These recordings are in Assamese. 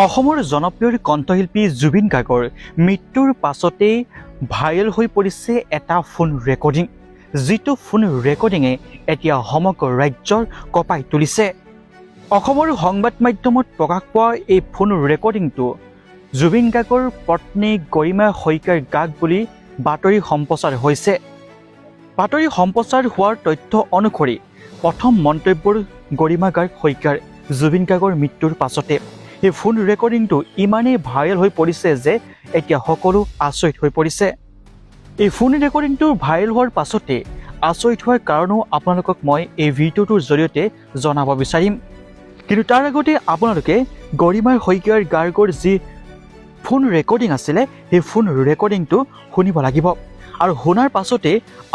অসমৰ জনপ্ৰিয় কণ্ঠশিল্পী জুবিন গাৰ্গৰ মৃত্যুৰ পাছতেই ভাইৰেল হৈ পৰিছে এটা ফোন ৰেকৰ্ডিং, যিটো ফোন ৰেকৰ্ডিঙে এতিয়া সমগ্ৰ ৰাজ্যৰ কঁপাই তুলিছে। অসমৰ সংবাদ মাধ্যমত প্ৰকাশ পোৱা এই ফোন ৰেকৰ্ডিংটো জুবিন গাৰ্গৰ পত্নী গৰিমা শইকীয়াৰ গাত বুলি বাতৰি সম্প্ৰচাৰ হৈছে। বাতৰি সম্প্ৰচাৰ হোৱাৰ তথ্য অনুসৰি প্ৰথম মন্তব্যৰ গৰিমা গাৰ্গ শইকীয়াৰ জুবিন গাৰ্গৰ মৃত্যুৰ পাছতে এই ফোন ৰেকৰ্ডিংটো ইমানেই ভাইৰেল হৈ পৰিছে যে এতিয়া সকলো আচৰিত হৈ পৰিছে। এই ফোন ৰেকৰ্ডিংটো ভাইৰেল হোৱাৰ পাছতে আচৰিত হোৱাৰ কাৰণো আপোনালোকক মই এই ভিডিঅ'টোৰ জৰিয়তে জনাব বিচাৰিম। কিন্তু তাৰ আগতে আপোনালোকে গৰিমা শইকীয়াৰ গাৰ্গৰ যি ফোন ৰেকৰ্ডিং আছিলে সেই ফোন ৰেকৰ্ডিংটো শুনিব লাগিব, আৰু শুনাৰ পাছতে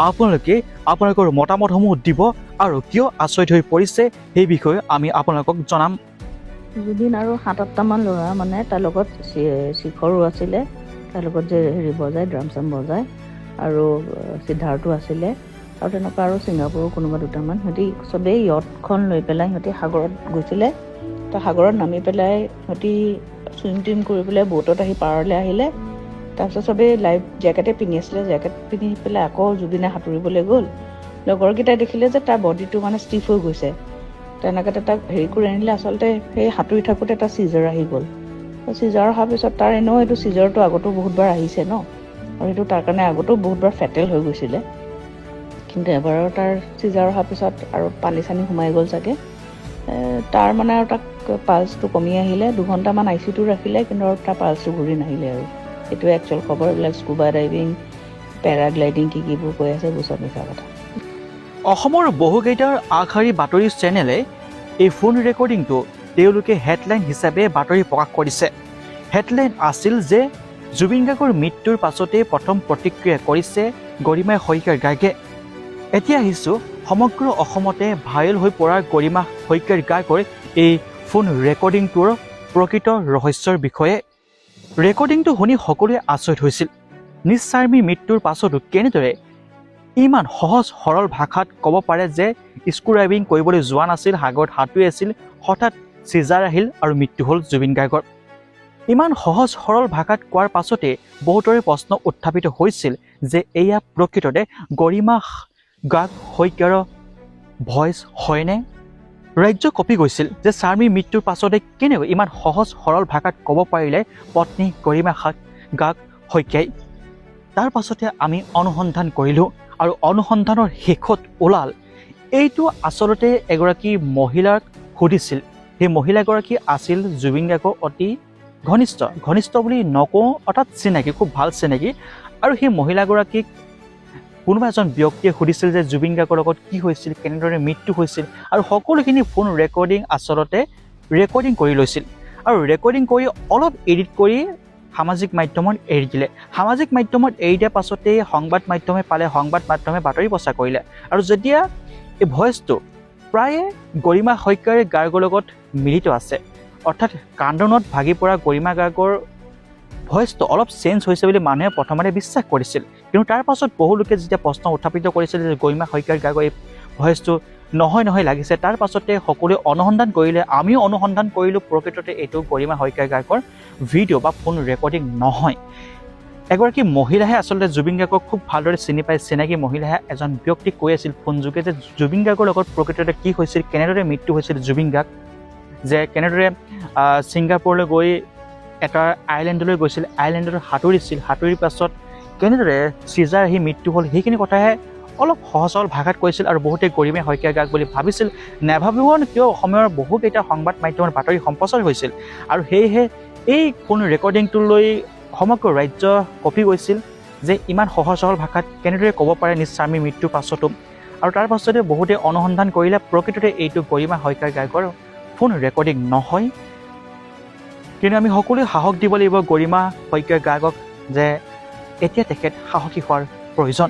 আপোনালোকে আপোনালোকৰ মতামতসমূহ দিব আৰু কিয় আচৰিত হৈ পৰিছে সেই বিষয়ে আমি আপোনালোকক জনাম। জুবিন আৰু ৭-৮টামান ল'ৰা মানে তাৰ লগত শিখৰো আছিলে, তাৰ লগত যে বজায় ড্ৰাম চাম বজায়, আৰু সিদ্ধাৰ্থো আছিলে, আৰু তেনেকুৱা আৰু ছিংগাপুৰৰ কোনোবা দুটামান। সিহঁতি চবেই য়টখন লৈ পেলাই সিহঁতি সাগৰত গৈছিলে। তো সাগৰত নামি পেলাই সিহঁতি চুইম টুইম কৰি পেলাই ব'টত আহি পাৰলৈ আহিলে। তাৰপিছত চবেই লাইফ জেকেটে পিন্ধি আছিলে, জেকেট পিন্ধি পেলাই আকৌ জুবিনে সাঁতুৰিবলৈ গ'ল। লগৰকেইটাই দেখিলে যে তাৰ বডিটো মানে ষ্টিফ হৈ গৈছে। তেনেকৈ তাক হেৰি কৰি আনিলে। আচলতে সেই সাঁতুৰি থাকোঁতে এটা চিজাৰ আহি গ'ল। চিজাৰ অহাৰ পিছত তাৰ এনেও এইটো চিজাৰটো আগতো বহুতবাৰ আহিছে ন, আৰু সেইটো তাৰ কাৰণে আগতো বহুতবাৰ ফেটেল হৈ গৈছিলে। কিন্তু এবাৰৰ তাৰ চিজাৰ অহাৰ পিছত আৰু পানী চানী সোমাই গ'ল চাগে। তাৰ মানে আৰু তাক পালচটো কমি আহিলে। 2 ঘণ্টামান ICUটো ৰাখিলে, কিন্তু আৰু তাৰ পালচটো ঘূৰি নাহিলে। আৰু এইটোৱে একচুৱেল খবৰ। এইবিলাক স্কুবা ডাইভিং, পেৰাগ্লাইডিং কিবোৰ কৈ আছে এইবোৰ চব মিছা কথা। অসমৰ বহুকেইটাৰ আগশাৰী বাতৰি চেনেলে এই ফোন ৰেকৰ্ডিংটো তেওঁলোকে হেডলাইন হিচাপে বাতৰি প্ৰকাশ কৰিছে। হেডলাইন আছিল যে জুবিন গাৰ্গৰ মৃত্যুৰ পাছতে প্ৰথম প্ৰতিক্ৰিয়া কৰিছে গৰিমা শইকীয়াৰ গাৰ্গে। এতিয়া আহিছোঁ সমগ্ৰ অসমতে ভাইৰেল হৈ পৰা গৰিমা শইকীয়াৰ গাৰ্গৰ এই ফোন ৰেকৰ্ডিংটোৰ প্ৰকৃত ৰহস্যৰ বিষয়ে। ৰেকৰ্ডিংটো শুনি সকলোৱে আচৰিত হৈছিল। নিজ স্বামীৰ মৃত্যুৰ পাছতো কেনেদৰে ইমান সহজ সৰল ভাষাত ক'ব পাৰে যে স্কুবা ডাইভিং কৰিবলৈ যোৱা নাছিল, সাগৰত সাঁতুৰি আছিল, হঠাৎ চিজাৰ আহিল আৰু মৃত্যু হ'ল জুবিন গাৰ্গৰ। ইমান সহজ সৰল ভাষাত কোৱাৰ পাছতে বহুতৰে প্ৰশ্ন উত্থাপিত হৈছিল যে এয়া প্ৰকৃততে গৰিমা গাৰ্গ শইকীয়াৰ ভইচ হয়নে? ৰাজ্য কঁপি গৈছিল যে স্বামীৰ মৃত্যুৰ পাছতে কেনেকৈ ইমান সহজ সৰল ভাষাত ক'ব পাৰিলে পত্নী গৰিমা গাৰ্গ শইকীয়াই। তাৰ পাছতে আমি অনুসন্ধান কৰিলোঁ, আৰু অনুসন্ধানৰ শেষত ওলাল এইটো আচলতে এগৰাকী মহিলাক সুধিছিল। সেই মহিলাগৰাকী আছিল জুবিন গাৰ্গৰ অতি ঘনিষ্ঠ বুলি নকওঁ, অৰ্থাৎ চিনাকি, খুব ভাল চিনাকি। আৰু সেই মহিলাগৰাকীক কোনোবা এজন ব্যক্তিয়ে সুধিছিল যে জুবিন গাৰ্গৰ লগত কি হৈছিল, কেনেদৰে মৃত্যু হৈছিল, আৰু সকলোখিনি ফোন ৰেকৰ্ডিং আচলতে ৰেকৰ্ডিং কৰি লৈছিল। আৰু ৰেকৰ্ডিং কৰি অলপ এডিট কৰি সামাজিক মাধ্যমত এৰি দিলে। সামাজিক মাধ্যমত এৰি দিয়াৰ পাছতেই সংবাদ মাধ্যমে পালে, সংবাদ মাধ্যমে বাতৰি প্ৰচাৰ কৰিলে। আৰু যেতিয়া এই ভইচটো প্ৰায়ে গৰিমা শইকীয়াৰ গাৰ্গৰ লগত মিলিত আছে, অৰ্থাৎ কান্দোনত ভাগি পৰা গৰিমা গাৰ্গৰ ভইচটো অলপ চেঞ্জ হৈছে বুলি মানুহে প্ৰথমতে বিশ্বাস কৰিছিল। কিন্তু তাৰ পাছত বহু লোকে যেতিয়া প্ৰশ্ন উত্থাপিত কৰিছিল যে গৰিমা শইকীয়াৰ গাৰ্গৰ এই ভইচটো নহয় লাগিছে, তাৰ পাছতে সকলোৱে অনুসন্ধান কৰিলে, আমিও অনুসন্ধান কৰিলোঁ। প্ৰকৃততে এইটো গৰিমা শইকীয়াৰ গাৰ্গৰ ভিডিঅ' বা ফোন ৰেকৰ্ডিং নহয়। এগৰাকী মহিলাহে আচলতে জুবিন গাৰ্গক খুব ভালদৰে চিনি পায়, চিনাকি মহিলাহে এজন ব্যক্তিক কৈ আছিল ফোনযোগে যে জুবিন গাৰ্গৰ লগত প্ৰকৃততে কি হৈছিল, কেনেদৰে মৃত্যু হৈছিল জুবিন গাৰ্গ, যে কেনেদৰে ছিংগাপুৰলৈ গৈ এটা আইলেণ্ডলৈ গৈছিল, আইলেণ্ডত সাঁতুৰিছিল, সাঁতুৰিৰ পাছত কেনেদৰে চিজাৰ আহি মৃত্যু হ'ল, সেইখিনি কথাহে অলপ সহজ সৰল ভাষাত কৈছিল। আৰু বহুতে গৰিমা শইকীয়া গাৰ্গ বুলি ভাবিছিল। নাভাবিব কিয়, অসমৰ বহুকেইটা সংবাদ মাধ্যমৰ বাতৰি সম্প্ৰচাৰ হৈছিল, আৰু সেয়েহে এই ফোন ৰেকৰ্ডিংটো লৈ সমগ্ৰ ৰাজ্য কঁপি গৈছিল যে ইমান সহজ সৰল ভাষাত কেনেদৰে ক'ব পাৰে নিজ স্বামীৰ মৃত্যুৰ পাছতো। আৰু তাৰ পাছতে বহুতে অনুসন্ধান কৰিলে প্ৰকৃততে এইটো গৰিমা শইকীয়া গাৰ্গৰ ফোন ৰেকৰ্ডিং নহয়। কিন্তু আমি সকলোৱে সাহস দিব লাগিব গৰিমা শইকীয়া গাৰ্গক যে এতিয়া তেখেত সাহসী হোৱাৰ প্ৰয়োজন।